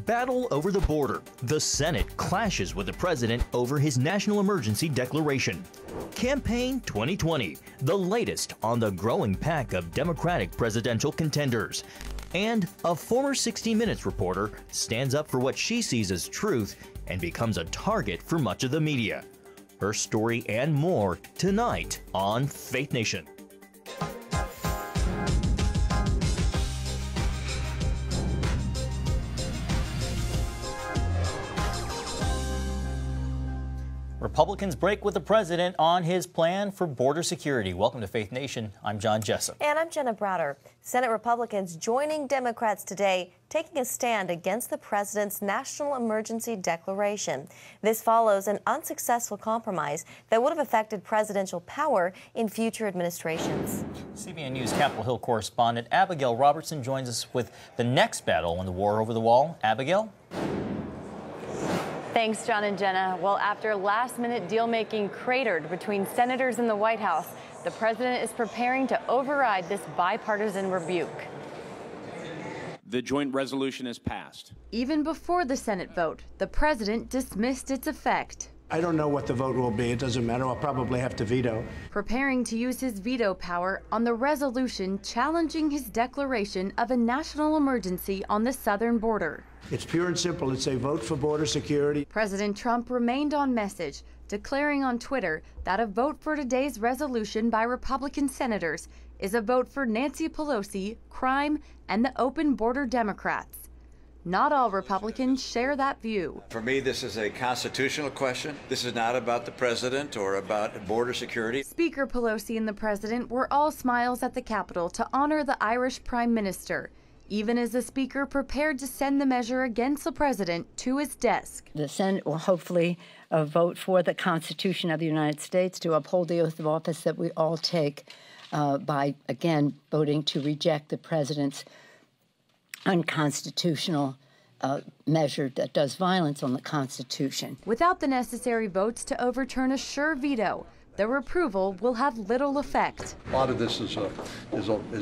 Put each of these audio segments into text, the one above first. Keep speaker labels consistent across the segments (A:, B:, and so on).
A: Battle over the border. The Senate clashes with the president over his national emergency declaration. Campaign 2020, the latest on the growing pack of Democratic presidential contenders. And a former 60 Minutes reporter stands up for what she sees as truth and becomes a target for much of the media. Her story and more tonight on Faith Nation. Republicans break with the president on his plan for border security. Welcome to Faith Nation. I'm John Jessup.
B: And I'm Jenna Browder. Senate Republicans joining Democrats today, taking a stand against the president's national emergency declaration. This follows an unsuccessful compromise that would have affected presidential power in future administrations.
A: CBN News Capitol Hill correspondent Abigail Robertson joins us with the next battle in the war over the wall. Abigail?
C: Thanks, John and Jenna. Well, after last-minute deal-making cratered between senators in the White House, the president is preparing to override this bipartisan rebuke.
D: The joint resolution is passed.
C: Even before the Senate vote, the president dismissed its effect.
E: I don't know what the vote will be. It doesn't matter. I'll probably have to veto.
C: Preparing to use his veto power on the resolution challenging his declaration of a national emergency on the southern border.
E: It's pure and simple. It's a vote for border security.
C: President Trump remained on message, declaring on Twitter that a vote for today's resolution by Republican senators is a vote for Nancy Pelosi, crime, and the open border Democrats. Not all Republicans share that view.
F: For me, this is a constitutional question. This is not about the president or about border security.
C: Speaker Pelosi and the president were all smiles at the Capitol to honor the Irish Prime Minister, even as the Speaker prepared to send the measure against the president to his desk.
G: The Senate will hopefully vote for the Constitution of the United States to uphold the oath of office that we all take by, again, voting to reject the president's unconstitutional measure that does violence on the Constitution.
C: Without the necessary votes to overturn a sure veto, their approval will have little effect.
H: A lot of this is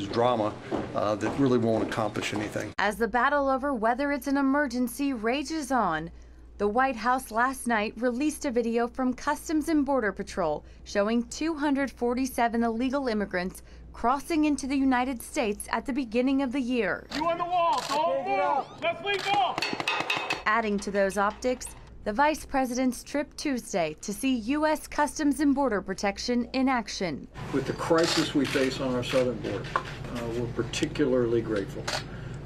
H: drama that really won't accomplish anything.
C: As the battle over whether it's an emergency rages on, the White House last night released a video from Customs and Border Patrol showing 247 illegal immigrants crossing into the United States at the beginning of the year.
I: You on the wall, don't move! Let's leave off!
C: Adding to those optics, the Vice President's trip Tuesday to see U.S. Customs and Border Protection in action.
J: With the crisis we face on our southern border, we're particularly grateful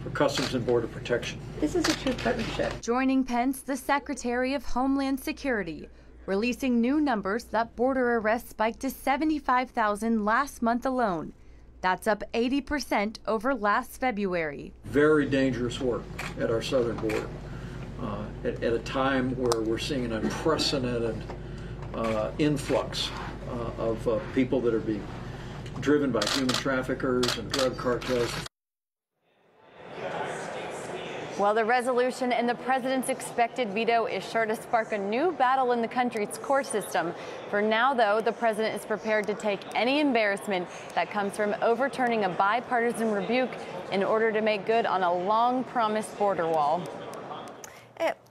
J: for Customs and Border Protection.
G: This is a true partnership.
C: Joining Pence, the Secretary of Homeland Security, releasing new numbers that border arrests spiked to 75,000 last month alone. That's up 80% over last February.
J: Very dangerous work at our southern border at a time where we're seeing an unprecedented influx of people that are being driven by human traffickers and drug cartels.
C: Well, the resolution and the president's expected veto is sure to spark a new battle in the country's court system. For now, though, the president is prepared to take any embarrassment that comes from overturning a bipartisan rebuke in order to make good on a long-promised border wall.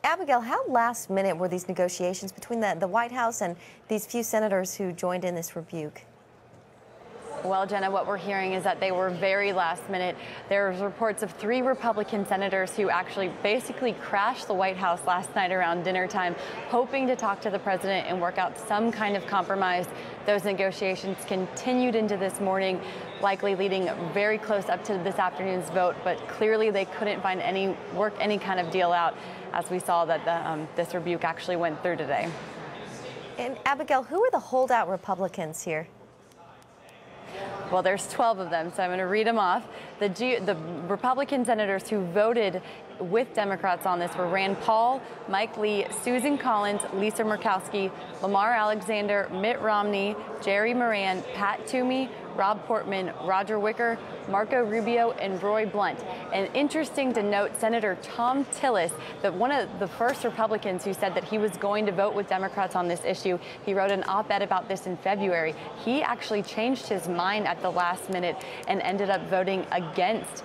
B: Abigail, how last minute were these negotiations between the White House and these few senators who joined in this rebuke?
C: Well, Jenna, what we're hearing is that they were very last minute. There's reports of 3 Republican senators who actually basically crashed the White House last night around dinner time, hoping to talk to the president and work out some kind of compromise. Those negotiations continued into this morning, likely leading very close up to this afternoon's vote, but clearly they couldn't find any kind of deal out, as we saw that this rebuke actually went through today.
B: And Abigail, who are the holdout Republicans here?
C: Well, there's 12 of them, so I'm going to read them off. The Republican senators who voted with Democrats on this were Rand Paul, Mike Lee, Susan Collins, Lisa Murkowski, Lamar Alexander, Mitt Romney, Jerry Moran, Pat Toomey, Rob Portman, Roger Wicker, Marco Rubio, and Roy Blunt. And interesting to note, Senator Tom Tillis, one of the first Republicans who said that he was going to vote with Democrats on this issue. He wrote an op-ed about this in February. He actually changed his mind at the last minute and ended up voting against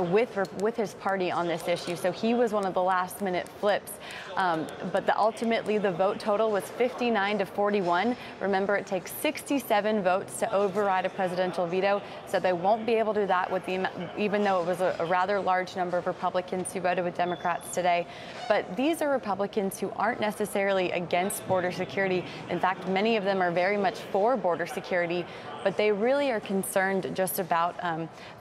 C: with his party on this issue. So he was one of the last-minute flips. But ultimately, the vote total was 59 to 41. Remember, it takes 67 votes to override a presidential veto, so they won't be able to do that with even though it was a rather large number of Republicans who voted with Democrats today. But these are Republicans who aren't necessarily against border security. In fact, many of them are very much for border security, but they really are concerned just about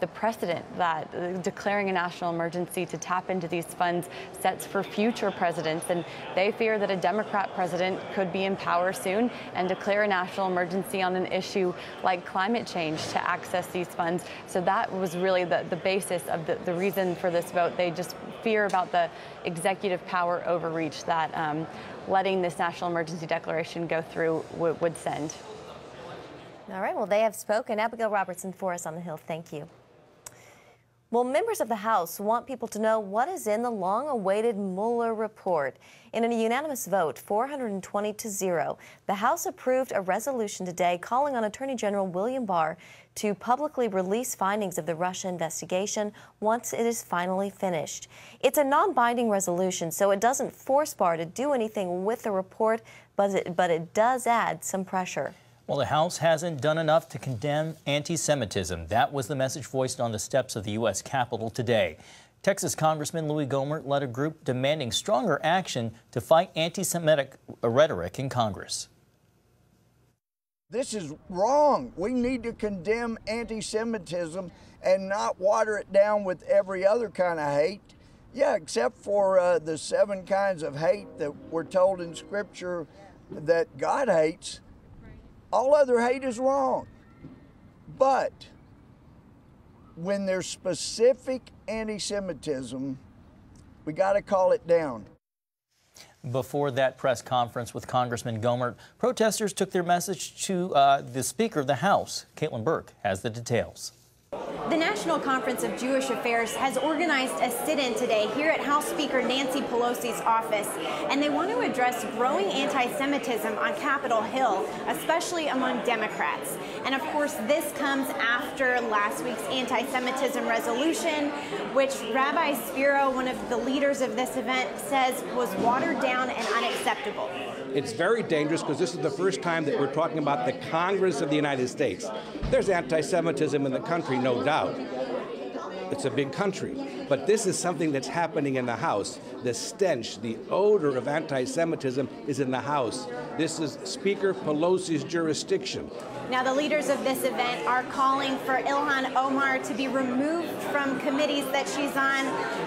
C: the precedent that declaring a national emergency to tap into these funds sets for future presidents. And they fear that a Democrat president could be in power soon and declare a national emergency on an issue like climate change to access these funds. So that was really the basis of the reason for this vote. They just fear about the executive power overreach that letting this national emergency declaration go through would send.
B: All right, well, they have spoken. Abigail Robertson for us on the Hill. Thank you. Well, members of the House want people to know what is in the long-awaited Mueller report. In a unanimous vote, 420 to 0, the House approved a resolution today calling on Attorney General William Barr to publicly release findings of the Russia investigation once it is finally finished. It's a non-binding resolution, so it doesn't force Barr to do anything with the report, but it does add some pressure.
A: Well, the House hasn't done enough to condemn anti-Semitism. That was the message voiced on the steps of the U.S. Capitol today. Texas Congressman Louis Gohmert led a group demanding stronger action to fight anti-Semitic rhetoric in Congress.
K: This is wrong. We need to condemn anti-Semitism and not water it down with every other kind of hate. Yeah, except for the 7 kinds of hate that we're told in Scripture that God hates. All other hate is wrong. But when there's specific anti-Semitism, we got to call it down.
A: Before that press conference with Congressman Gohmert, protesters took their message to the Speaker of the House. Caitlin Burke has the details.
L: The National Conference of Jewish Affairs has organized a sit-in today here at House Speaker Nancy Pelosi's office, and they want to address growing anti-Semitism on Capitol Hill, especially among Democrats. And of course, this comes after last week's anti-Semitism resolution, which Rabbi Spiro, one of the leaders of this event, says was watered down and unacceptable.
M: It's very dangerous because this is the first time that we're talking about the Congress of the United States. There's anti-Semitism in the country, no doubt. It's a big country. But this is something that's happening in the House. The stench, the odor of anti-Semitism is in the House. This is Speaker Pelosi's jurisdiction.
L: Now, the leaders of this event are calling for Ilhan Omar to be removed from committees that she's on,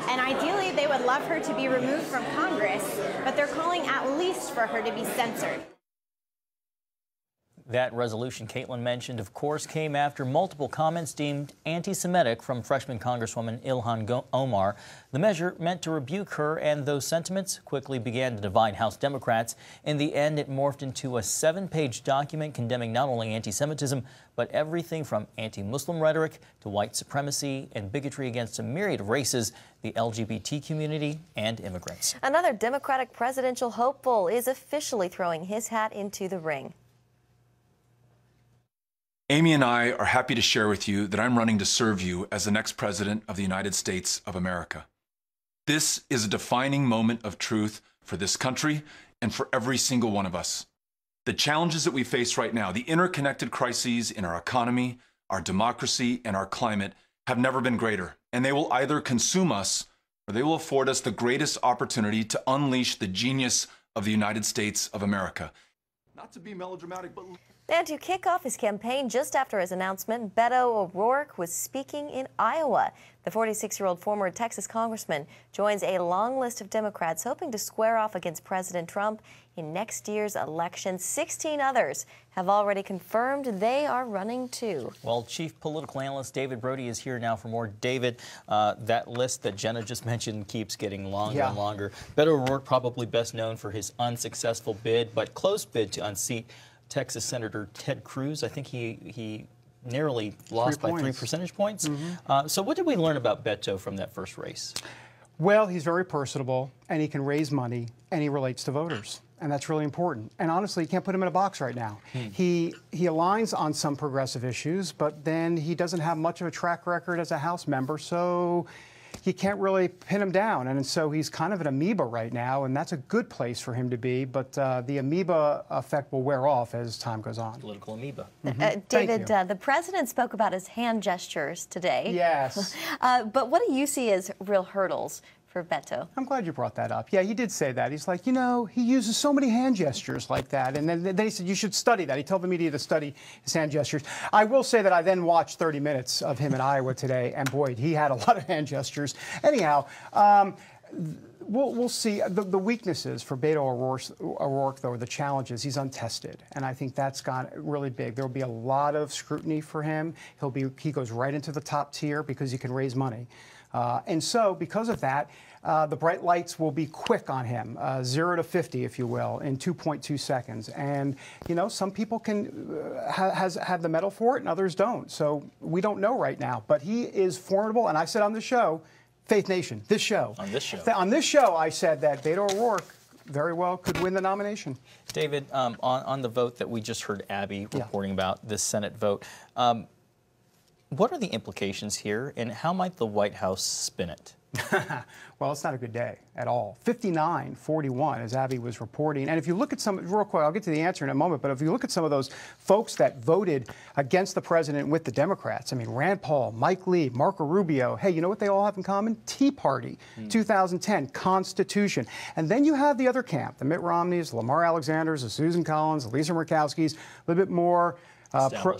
L: and ideally they would love her to be removed from Congress, but they're calling at least for her to be censored.
A: That resolution Caitlin mentioned, of course, came after multiple comments deemed anti-Semitic from freshman Congresswoman Ilhan Omar. The measure meant to rebuke her, and those sentiments quickly began to divide House Democrats. In the end, it morphed into a 7-page document condemning not only anti-Semitism, but everything from anti-Muslim rhetoric to white supremacy and bigotry against a myriad of races, the LGBT community, and immigrants.
B: Another Democratic presidential hopeful is officially throwing his hat into the ring.
N: Amy and I are happy to share with you that I'm running to serve you as the next president of the United States of America. This is a defining moment of truth for this country and for every single one of us. The challenges that we face right now, the interconnected crises in our economy, our democracy, and our climate have never been greater, and they will either consume us or they will afford us the greatest opportunity to unleash the genius of the United States of America. Not to be melodramatic, but...
B: And to kick off his campaign just after his announcement, Beto O'Rourke was speaking in Iowa. The 46-year-old former Texas congressman joins a long list of Democrats hoping to square off against President Trump in next year's election. 16 others have already confirmed they are running too.
A: Well, Chief Political Analyst David Brody is here now for more. David, that list that Jenna just mentioned keeps getting longer and longer. Beto O'Rourke probably best known for his unsuccessful bid, but close bid to unseat Texas Senator Ted Cruz. I think he narrowly lost by 3 percentage points. So what did we learn about Beto from that first race?
O: Well, he's very personable, and he can raise money, and he relates to voters. and that's really important. And honestly, you can't put him in a box right now. He aligns on some progressive issues, but then he doesn't have much of a track record as a House member, so you can't really pin him down. And so he's kind of an amoeba right now, and that's a good place for him to be. But the amoeba effect will wear off as time goes on.
A: Political amoeba.
B: David, the president spoke about his hand gestures today.
O: Yes.
B: But what do you see as real hurdles for Beto?
O: I'm glad you brought that up. Yeah, he did say that. He's like, you know, he uses so many hand gestures like that. And then they said, you should study that. He told the media to study his hand gestures. I will say that I then watched 30 minutes of him in Iowa today, and boy, he had a lot of hand gestures. Anyhow, we'll see. The weaknesses for Beto O'Rourke, though, are the challenges. He's untested, and I think that's got really big. There will be a lot of scrutiny for him. He goes right into the top tier because he can raise money. And so, because of that, the bright lights will be quick on him, 0 to 50, if you will, in 2.2 seconds. And, you know, some people can have the mettle for it and others don't. So we don't know right now. But he is formidable. And I said on the show, Faith Nation, this show.
A: On this show.
O: On this show, I said that Beto O'Rourke very well could win the nomination.
A: David, on the vote that we just heard Abby reporting about, this Senate vote, what are the implications here, and how might the White House spin it?
O: Well, it's not a good day at all. 59-41, as Abby was reporting. And if you look at some, real quick, I'll get to the answer in a moment, but if you look at some of those folks that voted against the president with the Democrats, I mean, Rand Paul, Mike Lee, Marco Rubio, hey, you know what they all have in common? Tea Party, 2010, Constitution. And then you have the other camp, the Mitt Romneys, Lamar Alexanders, the Susan Collins, the Lisa Murkowskis, a little bit more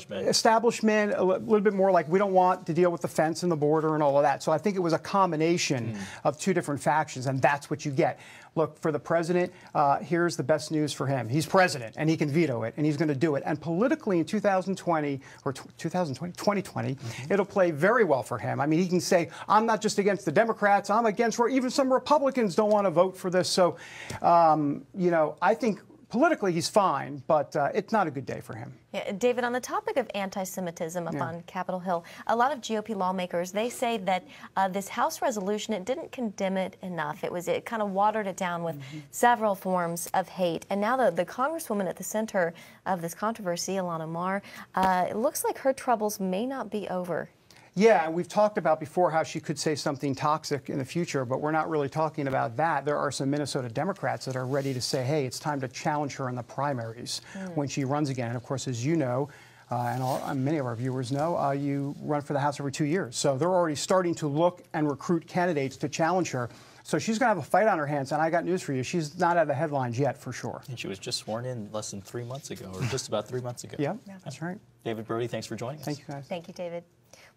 O: establishment, a little bit more like we don't want to deal with the fence and the border and all of that. So I think it was a combination of two different factions, and that's what you get. Look, for the president, here's the best news for him. He's president, and he can veto it, and he's going to do it. And politically in 2020, or 2020, it'll play very well for him. I mean, he can say, I'm not just against the Democrats, I'm against where even some Republicans don't want to vote for this. So, you know, I think politically, he's fine, but it's not a good day for him.
B: Yeah, David, on the topic of anti-Semitism up on Capitol Hill, a lot of GOP lawmakers, they say that this House resolution, it didn't condemn it enough. It kind of watered it down with several forms of hate. And now the Congresswoman at the center of this controversy, Ilhan Omar, it looks like her troubles may not be over.
O: Yeah, and we've talked about before how she could say something toxic in the future, but we're not really talking about that. There are some Minnesota Democrats that are ready to say, hey, it's time to challenge her in the primaries when she runs again. And of course, as you know, and many of our viewers know, you run for the House every 2 years. So they're already starting to look and recruit candidates to challenge her. So she's going to have a fight on her hands, and I got news for you. She's not out of the headlines yet, for sure.
A: And she was just sworn in less than 3 months ago, or just about 3 months ago.
O: Yeah, that's right.
A: David Brody, thanks for joining us.
O: Thank you, guys.
B: Thank you, David.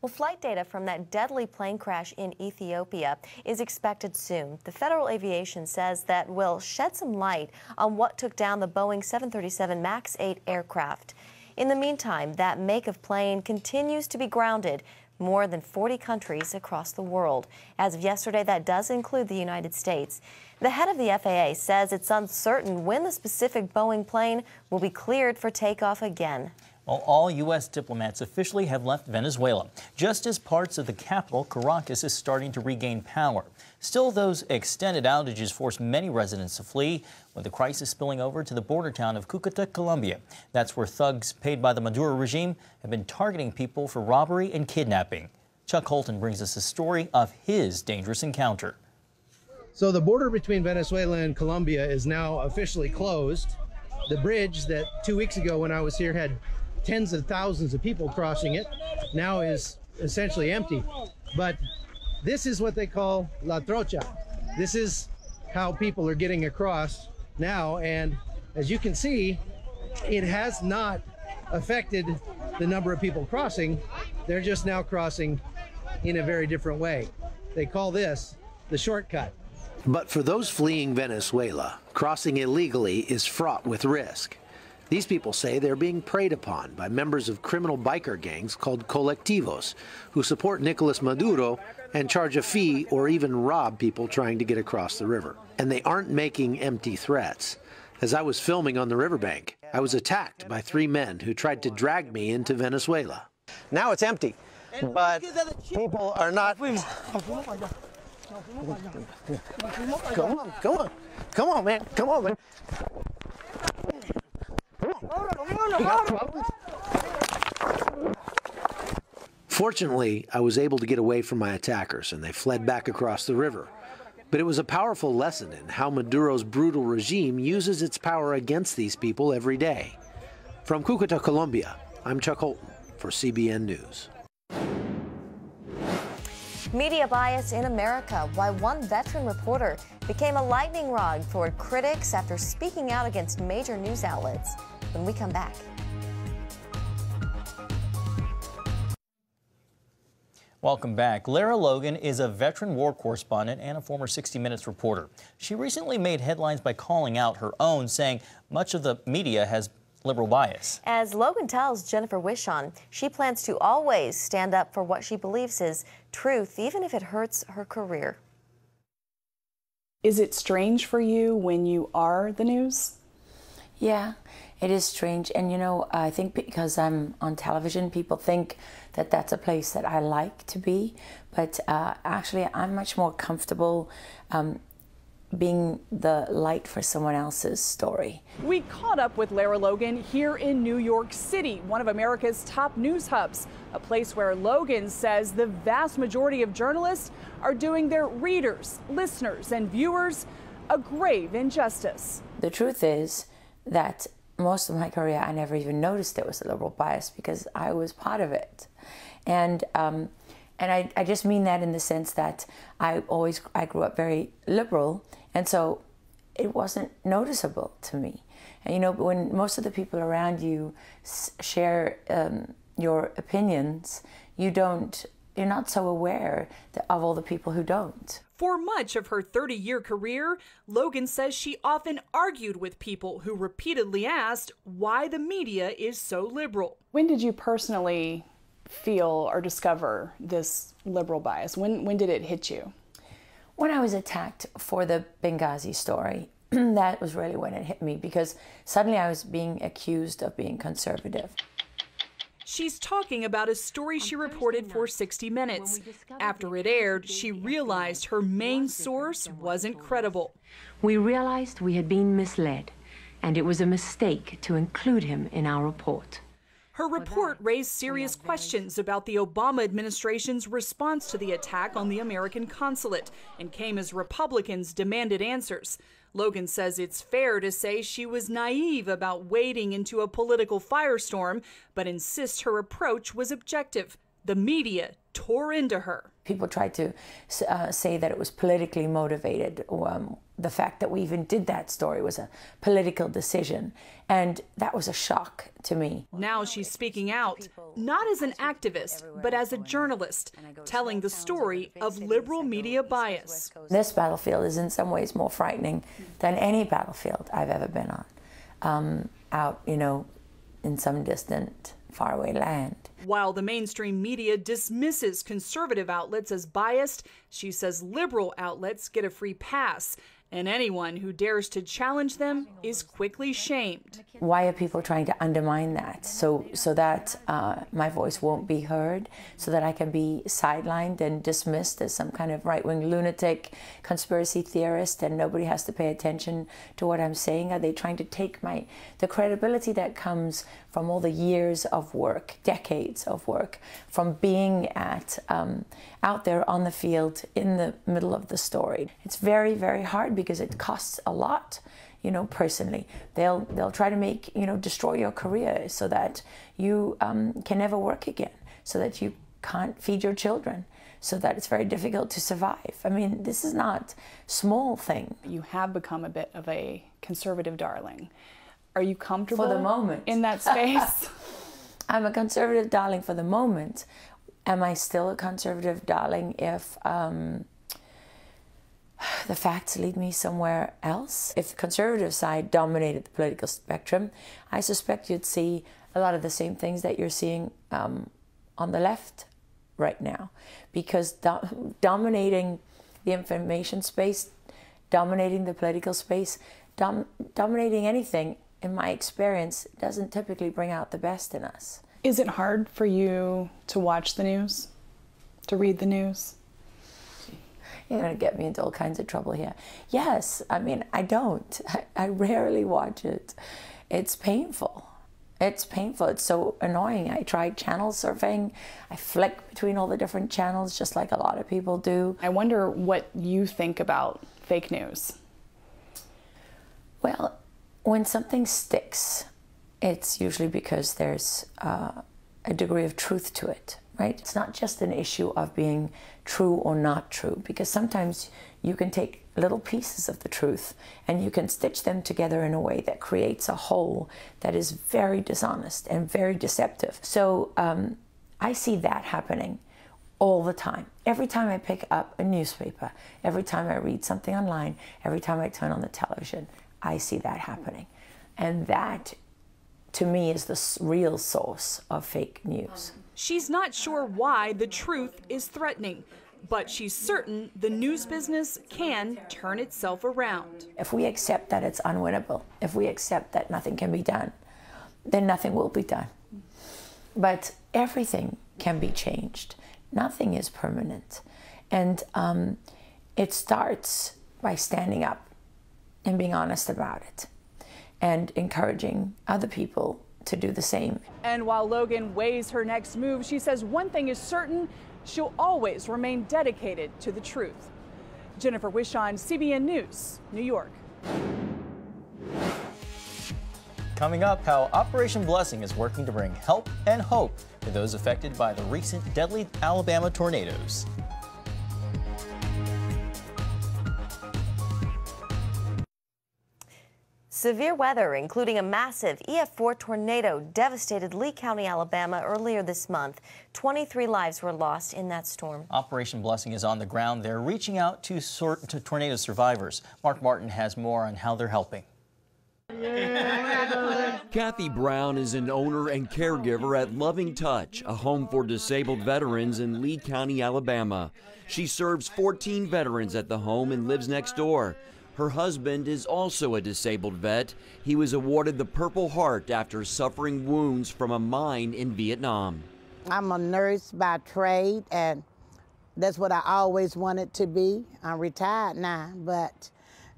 B: Well, flight data from that deadly plane crash in Ethiopia is expected soon. The Federal Aviation says that will shed some light on what took down the Boeing 737 MAX 8 aircraft. In the meantime, that make of plane continues to be grounded more than 40 countries across the world. As of yesterday, that does include the United States. The head of the FAA says it's uncertain when the specific Boeing plane will be cleared for takeoff again.
A: Well, all U.S. diplomats officially have left Venezuela, just as parts of the capital, Caracas, is starting to regain power. Still, those extended outages forced many residents to flee, with the crisis spilling over to the border town of Cúcuta, Colombia. That's where thugs paid by the Maduro regime have been targeting people for robbery and kidnapping. Chuck Holton brings us a story of his dangerous encounter.
P: So the border between Venezuela and Colombia is now officially closed. The bridge that 2 weeks ago when I was here had tens of thousands of people crossing it now is essentially empty. But this is what they call La Trocha. This is how people are getting across now, and as you can see, it has not affected the number of people crossing. They're just now crossing in a very different way. They call this the shortcut.
Q: But for those fleeing Venezuela, crossing illegally is fraught with risk. These people say they're being preyed upon by members of criminal biker gangs called colectivos, who support Nicolas Maduro and charge a fee or even rob people trying to get across the river. And they aren't making empty threats. As I was filming on the riverbank, I was attacked by 3 men who tried to drag me into Venezuela.
P: Now it's empty, but people are not... Come on, man, come on, man.
Q: Fortunately, I was able to get away from my attackers, and they fled back across the river. But it was a powerful lesson in how Maduro's brutal regime uses its power against these people every day. From Cúcuta, Colombia, I'm Chuck Holton for CBN News.
B: Media bias in America, why one veteran reporter became a lightning rod for critics after speaking out against major news outlets. When we come back.
A: Welcome back. Lara Logan is a veteran war correspondent and a former 60 Minutes reporter. She recently made headlines by calling out her own, saying much of the media has liberal bias. As Logan tells Jennifer Wishon, she plans to always stand up for what she believes is truth, even if it hurts her career.
R: Is it strange for you when you are the news?
S: Yeah, it is strange. And you know, I think because I'm on television, people think that that's a place that I like to be. But actually, I'm much more comfortable being the light for someone else's story.
R: We caught up with Lara Logan here in New York City, one of America's top news hubs, a place where Logan says the vast majority of journalists are doing their readers, listeners, and viewers a grave injustice.
S: The truth is that most of my career, I never even noticed there was a liberal bias because I was part of it. And I just mean that in the sense that I grew up very liberal, and so it wasn't noticeable to me. And you know, when most of the people around you share your opinions, you're not so aware of all the people who don't.
R: For much of her 30-year career, Logan says she often argued with people who repeatedly asked why the media is so liberal. When did you personally feel or discover this liberal bias? When did it hit you?
S: When I was attacked for the Benghazi story, that was really when it hit me, because suddenly I was being accused of being conservative.
R: She's talking about a story she reported for 60 Minutes. After it aired, she realized her main source wasn't credible.
T: We realized we had been misled, and it was a mistake to include him in our report.
R: Her report raised serious questions about the Obama administration's response to the attack on the American consulate and came as Republicans demanded answers. Logan says it's fair to say she was naive about wading into a political firestorm, but insists her approach was objective. The media tore into her.
S: People tried to say that it was politically motivated. The fact that we even did that story was a political decision, and that was a shock to me.
R: Now she's speaking out, not as an activist, but as a journalist, telling the story of liberal media bias.
S: This battlefield is in some ways more frightening than any battlefield I've ever been on, out, you know, in some distant, faraway land.
R: While the mainstream media dismisses conservative outlets as biased, she says liberal outlets get a free pass, and anyone who dares to challenge them is quickly shamed.
S: Why are people trying to undermine that so that my voice won't be heard, so that I can be sidelined and dismissed as some kind of right-wing lunatic conspiracy theorist and nobody has to pay attention to what I'm saying? Are they trying to take the credibility that comes from all the years of work, decades of work, from being out there on the field in the middle of the story? It's very, very hard because it costs a lot. You know, personally, they'll try to make, you know, destroy your career so that you can never work again, so that you can't feed your children, so that it's very difficult to survive. I mean, this is not a small thing.
R: You have become a bit of a conservative darling. Are you comfortable
S: for the moment
R: in that space?
S: I'm a conservative darling for the moment. Am I still a conservative darling if the facts lead me somewhere else? If the conservative side dominated the political spectrum, I suspect you'd see a lot of the same things that you're seeing on the left right now. Because dominating the information space, dominating the political space, dominating anything, in my experience, doesn't typically bring out the best in us.
R: Is it hard for you to watch the news, to read the news?
S: You're going to get me into all kinds of trouble here. Yes, I mean, I don't. I rarely watch it. It's painful. It's painful. It's so annoying. I tried channel surfing. I flick between all the different channels, just like a lot of people do.
U: I wonder what you think about fake news.
S: Well, when something sticks, it's usually because there's a degree of truth to it, right? It's not just an issue of being true or not true, because sometimes you can take little pieces of the truth and you can stitch them together in a way that creates a whole that is very dishonest and very deceptive. So I see that happening all the time. Every time I pick up a newspaper, every time I read something online, every time I turn on the television, I see that happening. And that, to me, is the real source of fake news.
R: She's not sure why the truth is threatening, but she's certain the news business can turn itself around.
S: If we accept that it's unwinnable, if we accept that nothing can be done, then nothing will be done. But everything can be changed. Nothing is permanent. And it starts by standing up and being honest about it and encouraging other people to do the same.
R: And while Logan weighs her next move, she says one thing is certain: she'll always remain dedicated to the truth. Jennifer Wishon, CBN News, New York.
A: Coming up, how Operation Blessing is working to bring help and hope to those affected by the recent deadly Alabama tornadoes.
B: Severe weather, including a massive EF4 tornado, devastated Lee County, Alabama earlier this month. 23 lives were lost in that storm.
A: Operation Blessing is on the ground there, reaching out to tornado survivors. Mark Martin has more on how they're helping.
V: Kathy Brown is an owner and caregiver at Loving Touch, a home for disabled veterans in Lee County, Alabama. She serves 14 veterans at the home and lives next door. Her husband is also a disabled vet. He was awarded the Purple Heart after suffering wounds from a mine in Vietnam.
W: I'm a nurse by trade, and that's what I always wanted to be. I'm retired now, but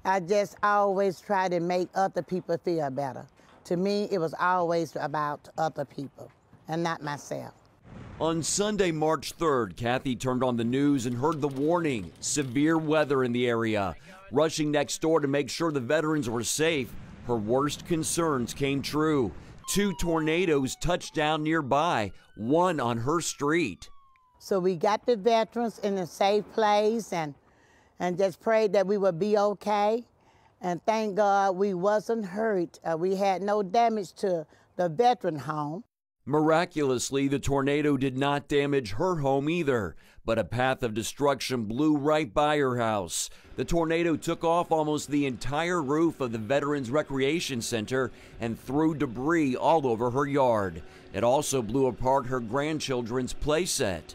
W: I just always try to make other people feel better. To me, it was always about other people and not myself.
V: On Sunday, March 3rd, Kathy turned on the news and heard the warning: severe weather in the area. Rushing next door to make sure the veterans were safe, her worst concerns came true. 2 tornadoes touched down nearby, one on her street.
W: So we got the veterans in a safe place and just prayed that we would be okay. And thank God we wasn't hurt. We had no damage to the veteran home.
V: Miraculously, the tornado did not damage her home either, but a path of destruction blew right by her house. The tornado took off almost the entire roof of the Veterans Recreation Center and threw debris all over her yard. It also blew apart her grandchildren's playset.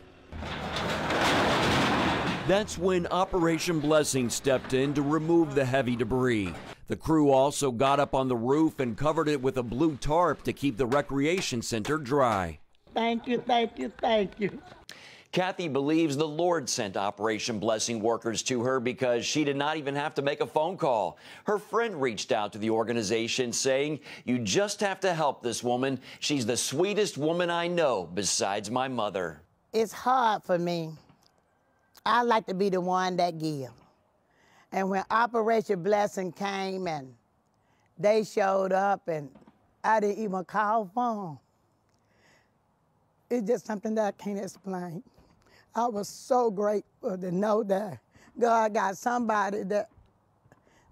V: That's when Operation Blessing stepped in to remove the heavy debris. The crew also got up on the roof and covered it with a blue tarp to keep the recreation center dry.
W: Thank you, thank you, thank you.
V: Kathy believes the Lord sent Operation Blessing workers to her because she did not even have to make a phone call. Her friend reached out to the organization saying, "You just have to help this woman. She's the sweetest woman I know besides my mother."
W: It's hard for me. I like to be the one that gives. And when Operation Blessing came and they showed up and I didn't even call for them, it's just something that I can't explain. I was so grateful to know that God got somebody that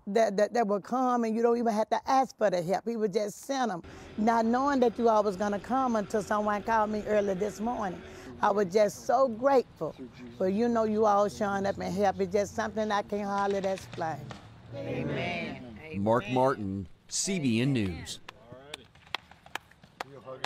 W: would come and you don't even have to ask for the help. He would just send them, not knowing that you all was gonna come until someone called me early this morning. I was just so grateful for, you all showing up and help. It's just something I can't hardly explain.
V: Amen. Mark Martin, CBN News.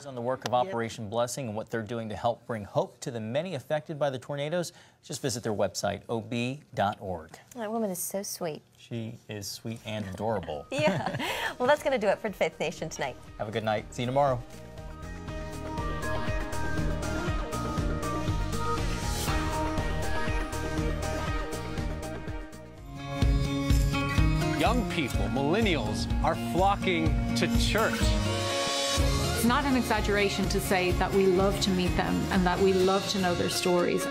A: On the work of Operation Blessing and what they're doing to help bring hope to the many affected by the tornadoes, just visit their website, ob.org.
B: That woman is so sweet.
A: She is sweet and adorable.
B: Yeah. Well, that's going to do it for Faith Nation tonight.
A: Have a good night. See you tomorrow.
X: Young people, millennials, are flocking to church.
D: not an exaggeration to say that we love to meet them and that we love to know their stories.